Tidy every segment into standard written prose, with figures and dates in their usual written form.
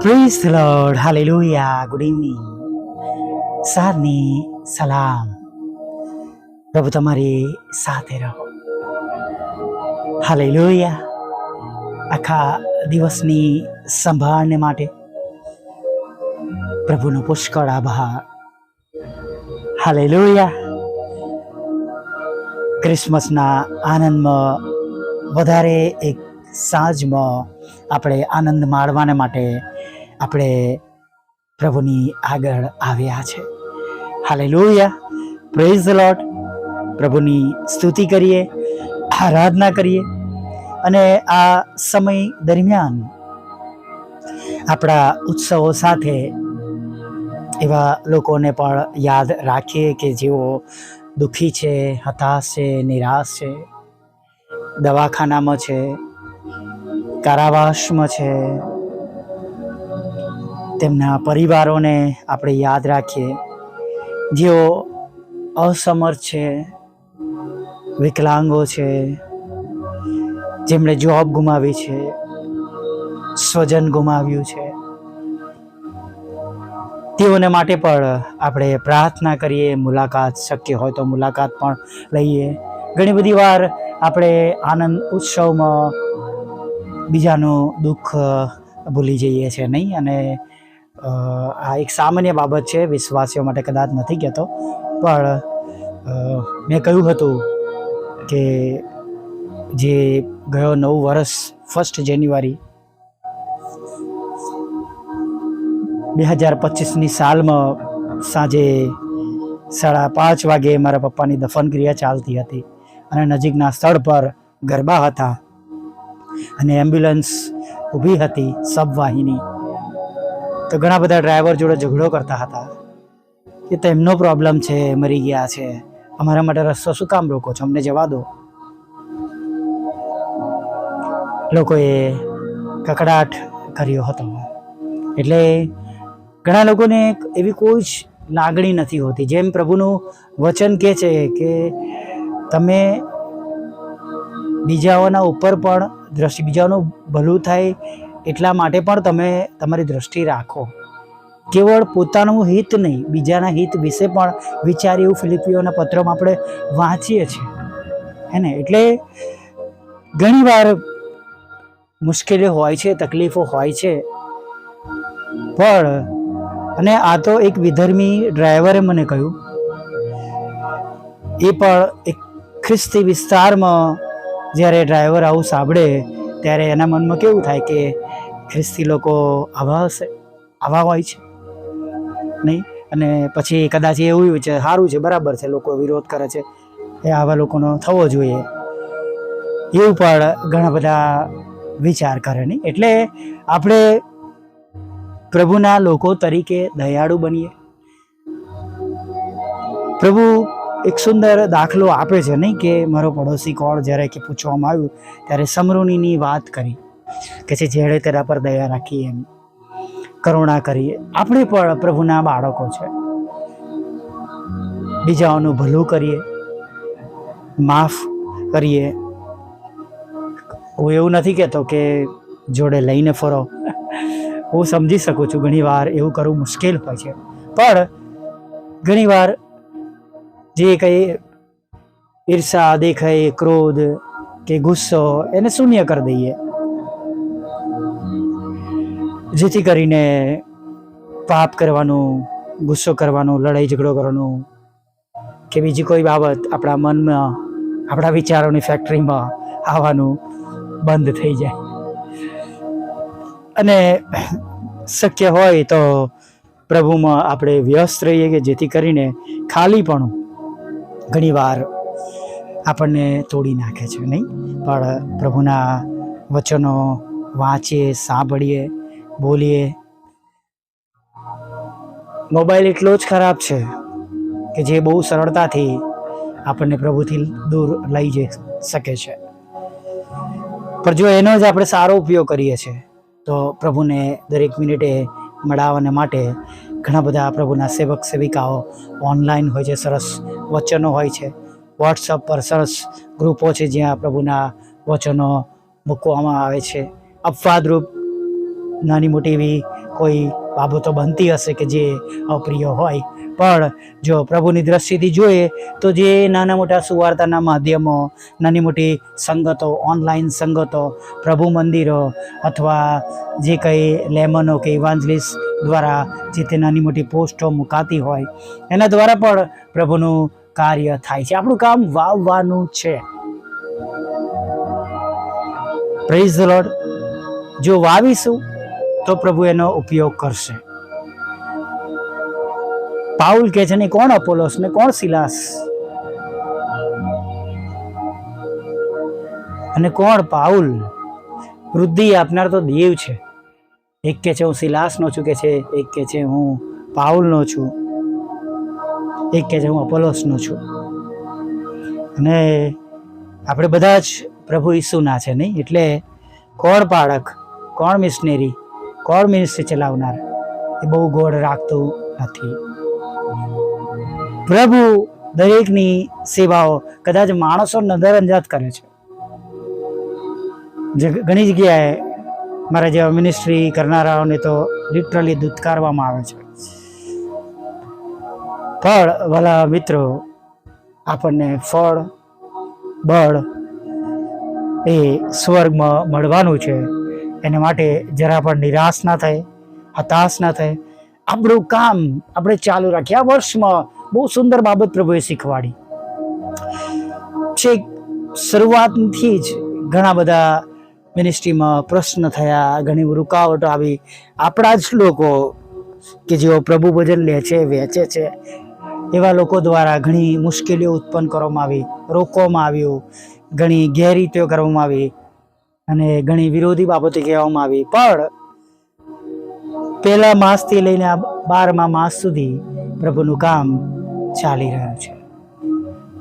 Praise the lord, hallelujah, good evening, સારની સલામ. પ્રભુ તમારી સાથે રહો. હાલેલુયા. આખા દિવસની સંભાળને માટે પ્રભુનો પુષ્કળ આભાર. હાલેલુયા. ક્રિસમસના આનંદમાં વધારે એક સાંજમાં આપણે આનંદ માણવાને માટે આપણે પ્રભુની આગળ આવ્યા છે. Hallelujah, praise the lord. પ્રભુની સ્તુતિ કરીએ, આરાધના કરીએ અને આ સમય દરમિયાન આપણા ઉત્સવો સાથે એવા લોકોને પણ યાદ રાખીએ કે જેઓ દુઃખી છે, હતાશ છે, નિરાશ છે, દવાખાનામાં છે, કારાવાસમાં છે. તેમના પરિવારોને આપણે યાદ રાખીએ જેઓ અસમર્થ છે, વિકલાંગો છે, જેમણે જોબ ગુમાવી છે, સ્વજન ગુમાવ્યું છે. તેઓને માટે પણ આપણે પ્રાર્થના કરીએ. મુલાકાત શક્ય હોય તો મુલાકાત પણ લઈએ. ઘણી બધી વાર આપણે આનંદ ઉત્સવમાં બીજાનું દુઃખ ભૂલી જઈએ છીએ, નહીં? અને આ એક સામાન્ય બાબત છે, વિશ્વાસીઓ માટે કદાચ નથી કહેતો, પણ મેં કહ્યું હતું કે જે ગયો 9 વર્ષ 1 જાન્યુઆરી 2025ની સાલમાં સાંજે 5:30 વાગે મારા પપ્પાની દફન ક્રિયા ચાલતી હતી અને નજીકના સ્થળ પર ગરબા હતા અને એમ્બ્યુલન્સ ઊભી હતી સબવાહિની. તો ઘણા બધા ડ્રાઈવર જોડે ઝઘડો કરતા હતા કે તેમનો પ્રોબ્લેમ છે, મરી ગયા છે, અમારા માટે રસ્તો શું કામ રોકો છો, અમને જવા દો. લોકોએ કકડાટ કર્યો હતો. એટલે ઘણા લોકોને એવી કોઈ જ લાગણી નથી હોતી. જેમ પ્રભુનું વચન કહે છે કે તમે બીજાઓના ઉપર પણ બીજાઓનું ભલું થાય એટલા માટે પણ તમે તમારી દ્રષ્ટિ રાખો. કેવળ પોતાનું હિત નહીં, બીજાના હિત વિશે પણ વિચારી, એવું ફિલિપીઓના પત્રમાં આપણે વાંચીએ છીએ, હે ને? એટલે ઘણીવાર મુશ્કેલીઓ હોય છે, તકલીફો હોય છે, પણ અને આ તો એક વિધર્મી ડ્રાઈવરે મને કહ્યું, એ પણ એક ખ્રિસ્તી વિસ્તારમાં જ્યારે ડ્રાઈવર આવું સાંભળે ત્યારે એના મનમાં કેવું થાય કે ખ્રિસ્તી લોકો આવા હોય છે, નહીં? અને પછી કદાચ એવું છે, સારું છે, બરાબર છે, લોકો વિરોધ કરે છે, એ આવા લોકોનો થવો જોઈએ, એવું પણ ઘણા બધા વિચાર કરે, નહીં? એટલે આપણે પ્રભુના લોકો તરીકે દયાળુ બનીએ. પ્રભુ એક સુંદર દાખલો આપે છે, નહીં? કે મારો પડોશી કોણ, જ્યારે કે પૂછવામાં આવ્યું ત્યારે સમરૂનીની વાત કરી કે છે જેણે તેના પર દયા રાખીએ, એમ કરુણા કરીએ. આપણે પણ પ્રભુના બાળકો છે, બીજાઓનું ભલું કરીએ, માફ કરીએ. હું એવું નથી કહેતો કે જોડે લઈને ફરો. હું સમજી શકું છું ઘણી વાર એવું કરવું મુશ્કેલ હોય છે, પણ ઘણી વાર જે કંઈ ઈર્ષા દેખાય, ક્રોધ કે ગુસ્સો, એને શૂન્ય કરી દઈએ, જેથી કરીને પાપ કરવાનું, ગુસ્સો કરવાનું, લડાઈ ઝઘડો કરવાનું કે બીજી કોઈ બાબત આપણા મનમાં, આપણા વિચારોની ફેક્ટરીમાં આવવાનું બંધ થઈ જાય. અને શક્ય હોય તો પ્રભુમાં આપણે વ્યસ્ત રહીએ કે જેથી કરીને ખાલીપણું ઘણીવાર આપણને તોડી નાખે છે, નહીં? પણ પ્રભુના વચનો વાંચીએ, સાંભળીએ, બોલીએ. મોબાઈલ એટલો જ ખરાબ છે કે જે બહુ સરળતાથી આપણને પ્રભુથી દૂર લઈ જઈ શકે છે, પણ જો એનો જ આપણે સારો ઉપયોગ કરીએ છીએ તો પ્રભુને દરેક મિનિટે મળાવવાને માટે ઘણા બધા પ્રભુના સેવક સેવિકાઓ ઓનલાઈન હોય છે, સરસ વચનો હોય છે, વોટ્સઅપ પર સરસ ગ્રુપો છે જ્યાં પ્રભુના વચનો મૂકવામાં આવે છે. અપવાદરૂપ નાની મોટી એવી કોઈ બાબતો બનતી હશે કે જે અપ્રિય હોય, પણ જો પ્રભુની દ્રષ્ટિથી જોઈએ તો જે નાના મોટા સુવાર્તાના માધ્યમો, નાની મોટી સંગતો, ઓનલાઈન સંગતો, પ્રભુ મંદિરો અથવા જે કંઈ લેમનો કે ઇવાન્જલિસ્ટ દ્વારા જે તે નાની મોટી પોસ્ટો મુકાતી હોય એના દ્વારા પણ પ્રભુનું કાર્ય થાય છે. આપણું કામ વાવવાનું છે. Praise the lord. જો વાવીશું તો પ્રભુ એનો ઉપયોગ કરશે. પાઉલ કહે છે ને કોણ અપોલોસ ને કોણ સિલાસ અને કોણ પાઉલ? વૃદ્ધિ આપનાર તો દેવ છે. એક કે છે હું સિલાસનો છું કે છે, એક કે છે હું પાઉલનો છું, એક કે છે હું અપોલોસનો છું. અને આપણે બધા જ પ્રભુ ઈસુના છે નહીં? એટલે કોણ પાળક, કોણ મિશનરી, કોણ મિનિસ્ટ્રી ચલાવનાર એ બહુ ગોળ રાખતું નથી. પ્રભુ દરેકની સેવાઓ કદાચ માણસો નજરઅંદાજ કરે છે. ઘણી જગ્યાએ મારા જેવા મિનિસ્ટ્રી કરનારાઓને તો લિટરલી દુત્કારવામાં આવે છે. પણ વાલા મિત્રો, આપણને ફળ બળ એ સ્વર્ગમાં મળવાનું છે. એના માટે જરા પણ નિરાશ ના થાય, હતાશ ના થાય. આપણું કામ આપણે ચાલુ રાખીએ. આ વર્ષમાં બહુ સુંદર બાબત પ્રભુએ શીખવાડી છે. શરૂઆતથી જ ઘણા બધા મિનિસ્ટ્રીમાં પ્રશ્ન થયા, ઘણી રૂકાવટો આવી. આપણા જ લોકો કે જેઓ પ્રભુ ભજન લે છે, વેચે છે, એવા લોકો દ્વારા ઘણી મુશ્કેલીઓ ઉત્પન્ન કરવામાં આવી, રોકવામાં આવ્યું, ઘણી ગેરરીતિઓ કરવામાં આવી અને ઘણી વિરોધી બાબતો કહેવામાં આવી. પણ પહેલા માસથી લઈને આ 12મા માસ સુધી પ્રભુનું કામ ચાલી રહ્યું છે.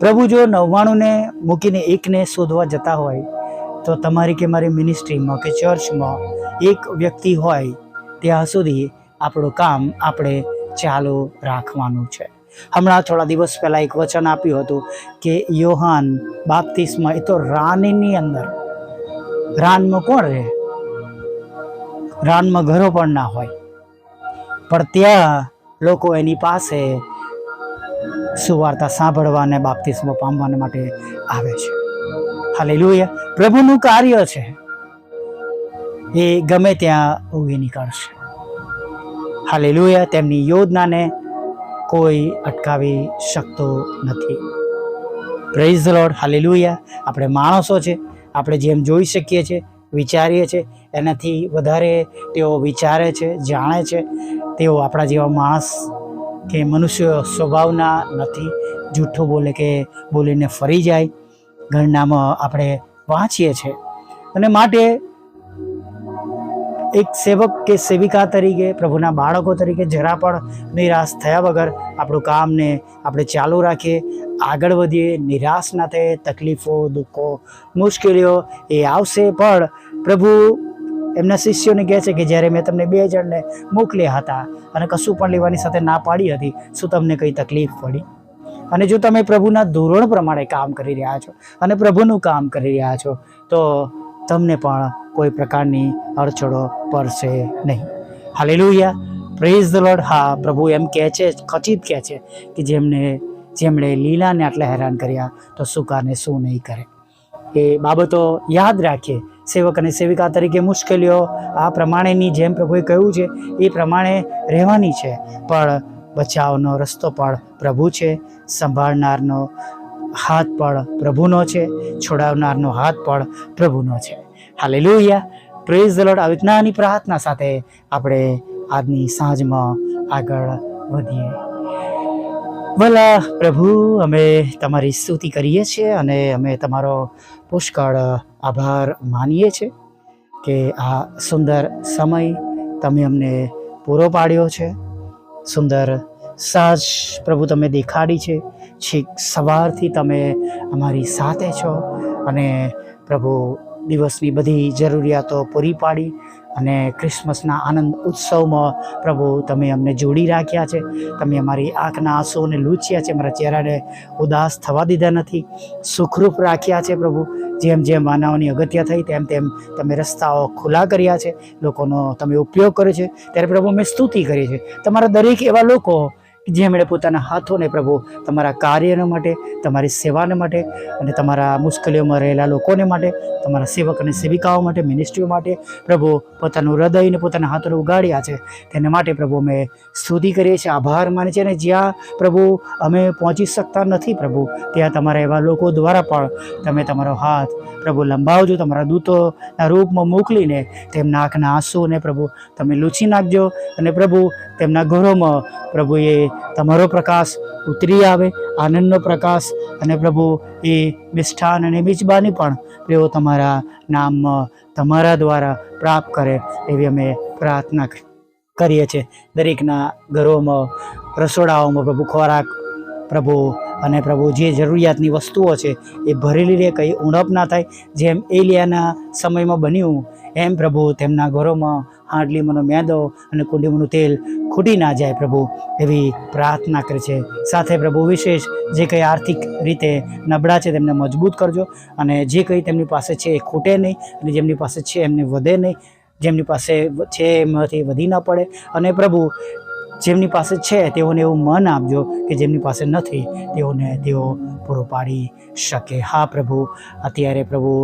પ્રભુ જો 99ને મૂકીને એકને શોધવા જતા હોય તો તમારી કે મારી મિનિસ્ટ્રીમાં કે ચર્ચમાં એક વ્યક્તિ હોય ત્યાં સુધી આપણું કામ આપણે ચાલુ રાખવાનું છે. હમણાં થોડા દિવસ પહેલાં એક વચન આપ્યું હતું કે યોહાન બાપ્તિસ્મા એ તો રાનની અંદર, રાનમાં કોણ રહે? રાનમાં ઘરો પણ ના હોય, પણ ત્યાં લોકો એની પાસે સુવાર્તા સાંભળવા અને બાપ્તિસ્મા પામવા માટે આવે છે. હાલેલુયા. પ્રભુનું કાર્ય છે એ ગમે ત્યાં ઉગી નીકળશે. હાલેલુયા. તેમની યોજનાને કોઈ અટકાવી શકતો નથી. Praise the lord. હાલેલુયા. આપણે માણસો છે, આપણે જેમ જોઈ શકીએ છીએ, વિચારીએ છીએ, એનાથી વધારે તેઓ વિચારે છે, જાણે છે. તેઓ આપણા જેવા માણસ કે મનુષ્ય સ્વભાવના નથી. જૂઠું બોલે કે બોલીને ફરી જાય, ઘરનામાં આપણે વાંચીએ છીએ. અને માટે એક સેવક કે સેવિકા તરીકે, પ્રભુના બાળકો તરીકે જરા પણ નિરાશ થયા વગર આપણું કામને આપણે ચાલુ રાખીએ, આગળ વધીએ, નિરાશ ના થાય. તકલીફો, દુઃખો, મુશ્કેલીઓ એ આવશે, પણ પ્રભુ એમના શિષ્યોને કહે છે કે જ્યારે મેં તમને 2 જણને મોકલ્યા હતા અને કશું પણ લેવાની સાથે ના પાડી હતી, શું તમને કંઈ તકલીફ પડી? અને જો તમે પ્રભુના ધોરણ પ્રમાણે કામ કરી રહ્યા છો અને પ્રભુનું કામ કરી રહ્યા છો તો તમને પણ કોઈ પ્રકારની અડચણો પડશે નહીં. હાલેલુયા. Praise the lord. હા, પ્રભુ એમ કહે છે, ખચિત કહે છે કે જેમણે લીલાને આટલા હેરાન કર્યા તો સુકાને શું નહીં કરે. એ બાબતો યાદ રાખીએ. સેવક અને સેવિકા તરીકે મુશ્કેલીઓ આ પ્રમાણેની જેમ પ્રભુએ કહ્યું છે એ પ્રમાણે રહેવાની છે, પણ બચાવનો રસ્તો પણ પ્રભુ છે, સંભાળનારનો હાથ પણ પ્રભુનો છે, છોડાવનારનો હાથ પણ પ્રભુનો છે. હાલેલુયા. Praise the lord. આવી નાની પ્રાર્થના સાથે આપણે આજની સાંજમાં આગળ વધીએ. ભલા પ્રભુ, અમે તમારી સ્તુતિ કરીએ છીએ અને અમે તમારો પુષ્કળ આભાર માનીએ છીએ કે આ સુંદર સમય તમે અમને પૂરો પાડ્યો છે. સુંદર સાંજ પ્રભુ તમે દેખાડી છે. છેક સવારથી તમે અમારી સાથે છો અને પ્રભુ દિવસની બધી જરૂરિયાતો પૂરી પાડી અને ક્રિસમસના આનંદ ઉત્સવમાં પ્રભુ તમે અમને જોડી રાખ્યા છે. તમે અમારી આંખના આંસુઓને લૂછ્યા છે, મારા ચહેરાને ઉદાસ થવા દીધા નથી, સુખરૂપ રાખ્યા છે. પ્રભુ જેમ જેમ વાહનોની અગત્ય થઈ તેમ તેમ તમે રસ્તાઓ ખુલ્લા કર્યા છે, લોકોનો તમે ઉપયોગ કર્યો છે, ત્યારે પ્રભુ અમે સ્તુતિ કરીએ છીએ. તમારા દરેક એવા લોકો જેમણે પોતાના હાથોને પ્રભુ તમારા કાર્યને માટે, તમારી સેવાને માટે અને તમારા મુશ્કેલીઓમાં રહેલા લોકોને માટે, તમારા સેવક અને સેવિકાઓ માટે, મિનિસ્ટ્રીઓ માટે પ્રભુ પોતાનું હૃદય અને પોતાના હાથોને ઉગાડ્યા છે, તેને માટે પ્રભુ અમે સ્તુતિ કરીએ છીએ, આભાર માનીએ છીએ. અને જ્યાં પ્રભુ અમે પહોંચી શકતા નથી પ્રભુ, ત્યાં તમારા એવા લોકો દ્વારા પણ તમે તમારો હાથ પ્રભુ લંબાવજો, તમારા દૂતોના રૂપમાં મોકલીને તેમના આંખના આંસુને પ્રભુ તમે લૂછી નાખજો. અને પ્રભુ તેમના ઘરોમાં પ્રભુ એ તમારો પ્રકાશ ઉતરી આવે, આનંદનો પ્રકાશ, અને પ્રભુ એ મિષ્ઠાન અને મિજબાની પણ તેઓ તમારા નામમાં તમારા દ્વારા પ્રાપ્ત કરે એવી અમે પ્રાર્થના કરીએ છીએ. દરેકના ઘરોમાં, રસોડાઓમાં પ્રભુ ખોરાક પ્રભુ અને પ્રભુ જે જરૂરિયાતની વસ્તુઓ છે એ ભરેલી રહે, કંઈ ઉણપ ના થાય. જેમ એલિયાના સમયમાં બન્યું એમ પ્રભુ તેમના ઘરોમાં હાંડલીમાંનો મેદો અને કુંડીમાંનું તેલ ખૂટી ના જાય પ્રભુ, એવી પ્રાર્થના કરે છે. સાથે પ્રભુ વિશેષ જે કંઈ આર્થિક રીતે નબળા છે તેમને મજબૂત કરજો, અને જે કંઈ તેમની પાસે છે એ ખૂટે નહીં, અને જેમની પાસે છે એમને વધે નહીં, જેમની પાસે છે એમાંથી વધી ન પડે. અને પ્રભુ જેમની પાસે છે તેઓને એવું મન આપજો કે જેમની પાસે નથી તેઓ પૂરું પાડી શકે. હા પ્રભુ, અત્યારે પ્રભુ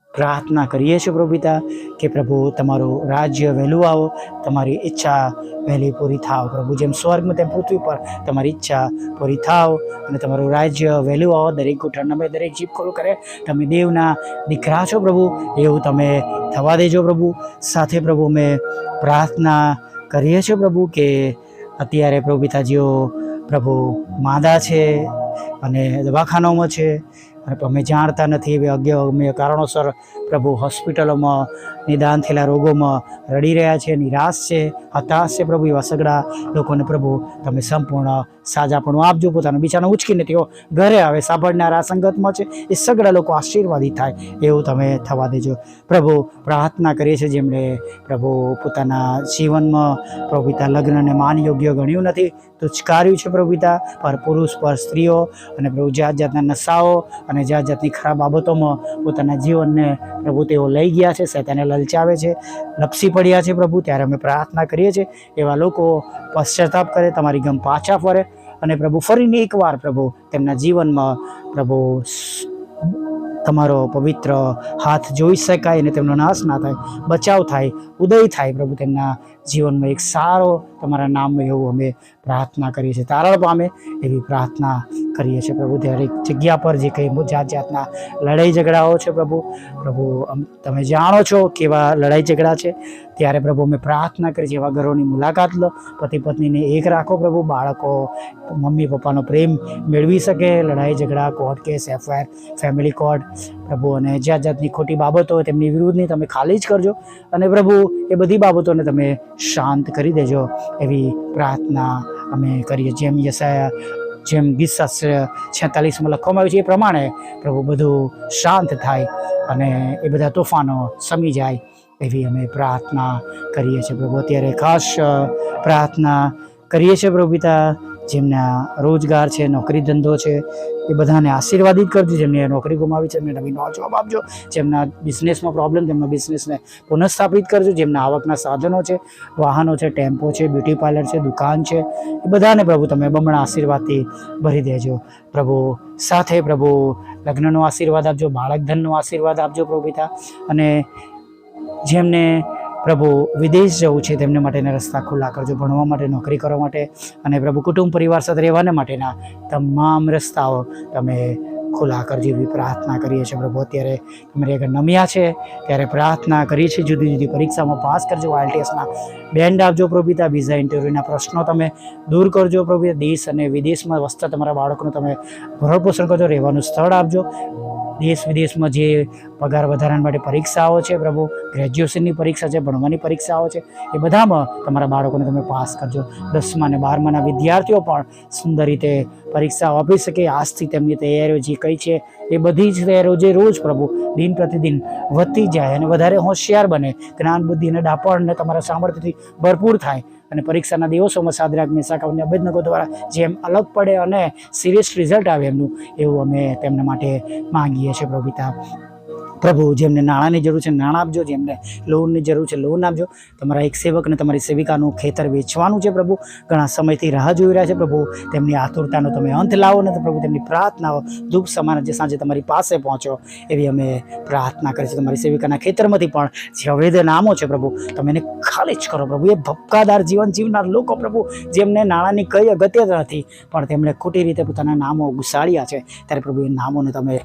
પ્રાર્થના કરીએ છીએ પ્રભુ પિતા કે પ્રભુ તમારું રાજ્ય વહેલું આવો, તમારી ઈચ્છા વહેલી પૂરી થાવ પ્રભુ. જેમ સ્વર્ગમાં તેમ પૃથ્વી પર તમારી ઈચ્છા પૂરી થાવ, અને તમારું રાજ્ય વહેલું આવો. દરેક ઘૂંટણમાં દરેક જીભ ખોલું કરે તમે દેવના દીકરા છો પ્રભુ, એવું તમે થવા દેજો પ્રભુ. સાથે પ્રભુ અમે પ્રાર્થના કરીએ છીએ પ્રભુ કે અત્યારે પ્રભુ પિતાજીઓ પ્રભુ માંદા છે અને દવાખાનાઓમાં છે, અમે જાણતા નથી એવી અગમ્ય કારણોસર પ્રભુ હોસ્પિટલોમાં નિદાન થયેલા રોગોમાં રડી રહ્યા છે, નિરાશ છે, હતાશ છે પ્રભુ. એવા સગડા લોકોને પ્રભુ તમે સંપૂર્ણ સાજાપણું આપજો, પોતાનો બિછાનો ઉચકીને તેઓ ઘરે આવે, સાંભળનારા સંગતમાં છે એ સગડા લોકો આશીર્વાદિત થાય એવું તમે થવા દેજો પ્રભુ. પ્રાર્થના કરીએ છીએ જેમણે પ્રભુ પોતાના જીવનમાં પ્રભુ પિતા લગ્નને માન યોગ્ય ગણ્યું નથી, તુચ્છકાર્યું છે પ્રભુ પિતા, પર પુરુષ પર સ્ત્રીઓ અને પ્રભુ જાત જાતના નશાઓ અને જાત જાતની ખરાબ બાબતોમાં પોતાના જીવનને પ્રભુ તેઓ લઈ ગયા છે, શૈતાને લલચાવે છે, લપસી પડ્યા છે પ્રભુ. ત્યારે અમે પ્રાર્થના કરીએ છીએ એવા લોકો પશ્ચાતાપ કરે, તમારી ગમ પાછા ફરે, અને પ્રભુ ફરીને એકવાર પ્રભુ તેમના જીવનમાં પ્રભુ તમારો પવિત્ર હાથ જોઈ શકાય અને તેમનો નાશ ના થાય, બચાવ થાય, ઉદય થાય પ્રભુ. તેમના જીવનમાં એક સારો તમારા નામમાં એવું અમે પ્રાર્થના કરીએ છીએ, તારણ પામે એવી પ્રાર્થના કરીએ છીએ પ્રભુ. દરેક જગ્યા પર જે કંઈ જાત જાતના લડાઈ ઝઘડાઓ છે પ્રભુ તમે જાણો છો કેવા લડાઈ ઝઘડા છે, ત્યારે પ્રભુ અમે પ્રાર્થના કરીએ છીએ એવા ઘરોની મુલાકાત લો, પતિ પત્નીને એક રાખો પ્રભુ, બાળકો મમ્મી પપ્પાનો પ્રેમ મેળવી શકે, લડાઈ ઝઘડા, court case, FIR, family court પ્રભુ, અને જાત જાતની ખોટી બાબતો તેમની વિરુદ્ધની તમે ખાલી જ કરજો, અને પ્રભુ એ બધી બાબતોને તમે શાંત કરી દેજો એવી પ્રાર્થના અમે કરીએ. જેમ ગીત 46માં લખવામાં આવ્યું છે એ પ્રમાણે પ્રભુ બધું શાંત થાય અને એ બધા તોફાનો શમી જાય એવી અમે પ્રાર્થના કરીએ છીએ પ્રભુ. અત્યારે ખાસ પ્રાર્થના કરીએ છીએ પ્રભુ પિતા જેમના રોજગાર છે, નોકરી ધંધો છે, એ બધાને આશીર્વાદિત કરજો. જેમને નોકરી ગુમાવી છે એમને નવી નવો જોબ આપજો, જેમના બિઝનેસમાં પ્રોબ્લેમ તેમના બિઝનેસને પુનઃસ્થાપિત કરજો, જેમના આવકના સાધનો છે, વાહનો છે, ટેમ્પો છે, બ્યુટી પાર્લર છે, દુકાન છે, એ બધાને પ્રભુ તમે બમણા આશીર્વાદથી ભરી દેજો પ્રભુ. સાથે પ્રભુ લગ્નનો આશીર્વાદ આપજો, બાળક ધનનો આશીર્વાદ આપજો પ્રભુ પિતા. અને જેમને પ્રભુ વિદેશ જવું છે તેમને માટેના રસ્તા ખુલ્લા કરજો, ભણવા માટે, નોકરી કરવા માટે, અને પ્રભુ કુટુંબ પરિવાર સાથે રહેવાને માટેના તમામ રસ્તાઓ તમે ખુલ્લા કરજો એવી પ્રાર્થના કરીએ છીએ પ્રભુ. અત્યારે તમારી આગળ નમ્યા છે ત્યારે પ્રાર્થના કરીએ છીએ, જુદી જુદી પરીક્ષામાં પાસ કરજો, IELTSના બેન્ડ આપજો પ્રભુ પિતા, વિઝા ઇન્ટરવ્યૂના પ્રશ્નો તમે દૂર કરજો પ્રભુ પિતા, દેશ અને વિદેશમાં વસતા તમારા બાળકોનું તમે ભરણપોષણ કરજો, રહેવાનું સ્થળ આપજો, દેશ વિદેશમાં જે પગાર વધારા માટે પરીક્ષાઓ છે પ્રભુ, ગ્રેજ્યુએશનની પરીક્ષા છે, ભણવાની પરીક્ષાઓ છે, એ બધામાં તમારા બાળકોને તમે પાસ કરજો. 10મા અને 12માના વિદ્યાર્થીઓ પણ સુંદર રીતે પરીક્ષાઓ આપી શકે. આજથી તેમની તૈયારીઓ જે કઈ છે એ બધી જ તૈયારીઓ રોજ પ્રભુ દિન પ્રતિદિન વધતી જાય અને વધારે હોશિયાર બને, જ્ઞાન બુદ્ધિ અને ડાપણને તમારા સામર્થ્યથી ભરપૂર થાય અને પરીક્ષાના દિવસોમાં સાદરાક મેસાક અને અબેદનગો દ્વારા જેમ અલગ પડે અને સિરિયસ રિઝલ્ટ આવે એમનું, એવું અમે તેમના માટે માંગીએ છીએ પ્રભુ પિતા. પ્રભુ, જેમને નાણાંની જરૂર છે નાણાં આપજો, જેમને લોનની જરૂર છે લોન આપજો. તમારા એક સેવક અને તમારી સેવિકાનું ખેતર વેચવાનું છે પ્રભુ, ઘણા સમયથી રાહ જોઈ રહ્યા છે પ્રભુ. તેમની આતુરતાનો તમે અંત લાવો ને પ્રભુ, તેમની પ્રાર્થનાઓ ધૂપ સમાન જે સાંજે તમારી પાસે પહોંચો એવી અમે પ્રાર્થના કરીએ છીએ. તમારી સેવિકાના ખેતરમાંથી પણ જે અવૈધ નામો છે પ્રભુ, તમે એને ખાલી જ કરો પ્રભુ. એ ભપકાદાર જીવન જીવનાર લોકો પ્રભુ, જેમને નાણાંની કઈ અગત્યતા નથી પણ તેમણે ખોટી રીતે પોતાના નામો ઘુસાડ્યા છે, ત્યારે પ્રભુ એ નામોને તમે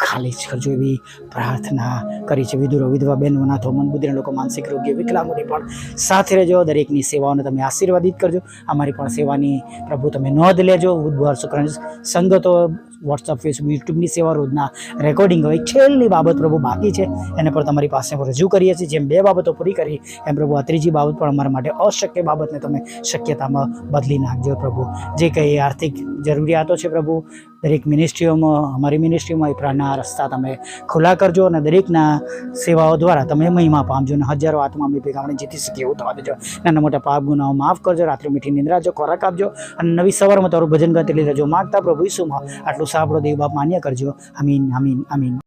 ખાલી જ કરજો એવી પ્રાર્થના કરી છે. વિધુરો, વિધવા બહેનો, અનાથો, મંદબુદ્ધિના લોકો, માનસિક રોગી, વિકલાંગોની પણ સાથે રહેજો. દરેકની સેવાઓને તમે આશીર્વાદિત કરજો. અમારી પણ સેવાની પ્રભુ તમે નોંધ લેજો. બુધવાર, શુક્ર, સંગતો, વોટ્સઅપ, ફેસબુક, યુટ્યુબની સેવા, રોજના રેકોર્ડિંગ હોય. છેલ્લી બાબત પ્રભુ બાકી છે, એને પણ તમારી પાસે રજૂ કરીએ છીએ. જેમ 2 બાબતો પૂરી કરી એમ પ્રભુ આ ત્રીજી બાબત પણ અમારા માટે અશક્ય બાબતને તમે શક્યતામાં બદલી નાખજો પ્રભુ. જે કંઈ આર્થિક જરૂરિયાતો છે પ્રભુ, દરેક મિનિસ્ટ્રીઓમાં, અમારી મિનિસ્ટ્રીમાં એ પ્રાણના રસ્તા તમે ખુલ્લા કરજો અને દરેકના સેવાઓ દ્વારા તમે મહિમા પામજો અને હજારો આત્મા અમે ભેગા આપણે જીતી શકીએ એવું થવા દેજો. નાના મોટા પાપ ગુનાઓ માફ કરજો. રાત્રે મીઠી નિંદ્રા આપજો, ખોરાક આપજો અને નવી સવારમાં તારું ભજન ગાતી લઈ રહેજો. માગતા પ્રભુ ઈસુમાં આટલું સાંભળો દેવ બાપ માન્ય કરજો. આમીન, આમીન, આમીન.